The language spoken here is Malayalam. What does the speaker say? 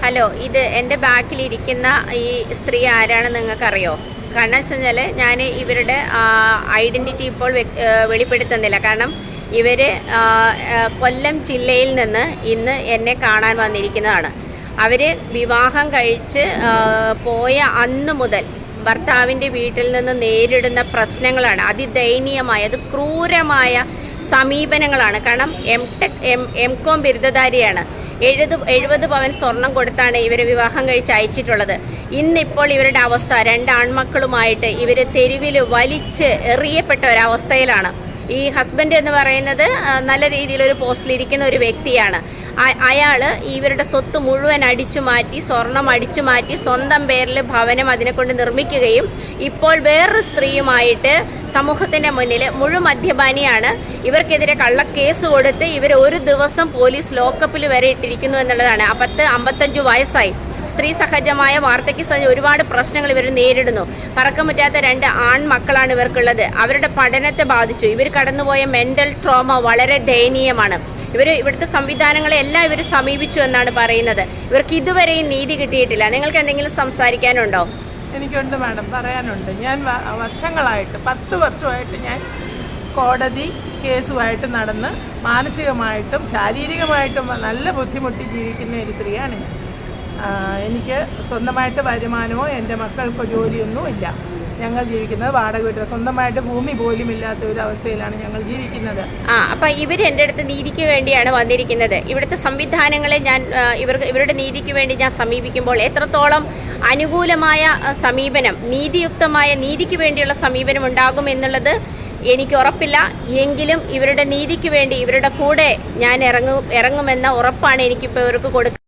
ഹലോ, ഇത് എൻ്റെ ബാക്കിലിരിക്കുന്ന ഈ സ്ത്രീ ആരാണെന്ന് നിങ്ങൾക്കറിയോ? കാരണം വെച്ച് കഴിഞ്ഞാൽ ഞാൻ ഇവരുടെ ഐഡൻറ്റിറ്റി ഇപ്പോൾ വെളിപ്പെടുത്തുന്നില്ല. കാരണം ഇവർ കൊല്ലം ജില്ലയിൽ നിന്ന് ഇന്ന് എന്നെ കാണാൻ വന്നിരിക്കുന്നതാണ്. അവർ വിവാഹം കഴിച്ച് പോയ അന്ന് മുതൽ ഭർത്താവിൻ്റെ വീട്ടിൽ നിന്ന് നേരിടുന്ന പ്രശ്നങ്ങളാണ്. അതിദയനീയമായ, അത് ക്രൂരമായ സമീപനങ്ങളാണ്. കാരണം എം.കോം ബിരുദധാരിയാണ്. 70 പവൻ സ്വർണം കൊടുത്താണ് ഇവർ വിവാഹം കഴിച്ച് അയച്ചിട്ടുള്ളത്. ഇന്നിപ്പോൾ ഇവരുടെ അവസ്ഥ, 2 ആൺമക്കളുമായിട്ട് ഇവർ തെരുവിൽ വലിച്ച് എറിയപ്പെട്ട ഒരവസ്ഥയിലാണ്. ഈ ഹസ്ബൻഡ് എന്ന് പറയുന്നത് നല്ല രീതിയിലൊരു പോസ്റ്റിലിരിക്കുന്ന ഒരു വ്യക്തിയാണ്. അയാൾ ഇവരുടെ സ്വത്ത് മുഴുവൻ അടിച്ചു മാറ്റി, സ്വർണം അടിച്ചു മാറ്റി, സ്വന്തം പേരിൽ ഭവനം അതിനെക്കൊണ്ട് നിർമ്മിക്കുകയും ഇപ്പോൾ വേറൊരു സ്ത്രീയുമായിട്ട് സമൂഹത്തിൻ്റെ മുന്നിൽ മദ്യപാനിയാണ്, ഇവർക്കെതിരെ കള്ളക്കേസ് കൊടുത്ത് ഇവർ ഒരു ദിവസം പോലീസ് ലോക്കപ്പിൽ വരെ ഇട്ടിരിക്കുന്നു എന്നുള്ളതാണ്. 55 വയസ്സായി. സ്ത്രീ സഹജമായ വാർദ്ധക്യ ഒരുപാട് പ്രശ്നങ്ങൾ ഇവർ നേരിടുന്നു. പറക്കം പറ്റാത്ത 2 ആൺമക്കളാണ് ഇവർക്കുള്ളത്. അവരുടെ പഠനത്തെ ബാധിച്ചു. ഇവർ കടന്നുപോയ മെൻ്റൽ ട്രോമ വളരെ ദയനീയമാണ്. ഇവിടുത്തെ സംവിധാനങ്ങളെ എല്ലാം ഇവർ സമീപിച്ചു എന്നാണ് പറയുന്നത്. ഇവർക്ക് ഇതുവരെയും നീതി കിട്ടിയിട്ടില്ല. നിങ്ങൾക്ക് എന്തെങ്കിലും സംസാരിക്കാനുണ്ടോ? എനിക്കുണ്ട് മാഡം, പറയാനുണ്ട്. ഞാൻ വർഷങ്ങളായിട്ട് 10 വർഷമായിട്ട് ഞാൻ കോടതി കേസുമായിട്ട് നടന്ന് മാനസികമായിട്ടും ശാരീരികമായിട്ടും നല്ല ബുദ്ധിമുട്ടി ജീവിക്കുന്ന ഒരു സ്ത്രീയാണ് ഞാൻ. എനിക്ക് സ്വന്തമായിട്ട് വരുമാനമോ എൻ്റെ മക്കൾക്ക് ജോലിയൊന്നും ഇല്ല. ഞങ്ങൾ ജീവിക്കുന്നത് വാടക വീട്ടിൽ, സ്വന്തമായിട്ട് ഭൂമി പോലും ഇല്ലാത്ത ഒരു അവസ്ഥയിലാണ് ഞങ്ങൾ ജീവിക്കുന്നത്. അപ്പം ഇവർ എൻ്റെ അടുത്ത് നീതിക്ക് വേണ്ടിയാണ് വന്നിരിക്കുന്നത്. ഇവിടുത്തെ സംവിധാനങ്ങളെ ഞാൻ ഇവരുടെ നീതിക്ക് വേണ്ടി ഞാൻ സമീപിക്കുമ്പോൾ എത്രത്തോളം അനുകൂലമായ സമീപനം, നീതിയുക്തമായ നീതിക്ക് വേണ്ടിയുള്ള സമീപനം ഉണ്ടാകും എന്നുള്ളത് എനിക്ക് ഉറപ്പില്ല. എങ്കിലും ഇവരുടെ നീതിക്ക് വേണ്ടി ഇവരുടെ കൂടെ ഞാൻ ഇറങ്ങുമെന്ന ഉറപ്പാണ് എനിക്കിപ്പോൾ ഇവർക്ക് കൊടുക്കുന്നത്.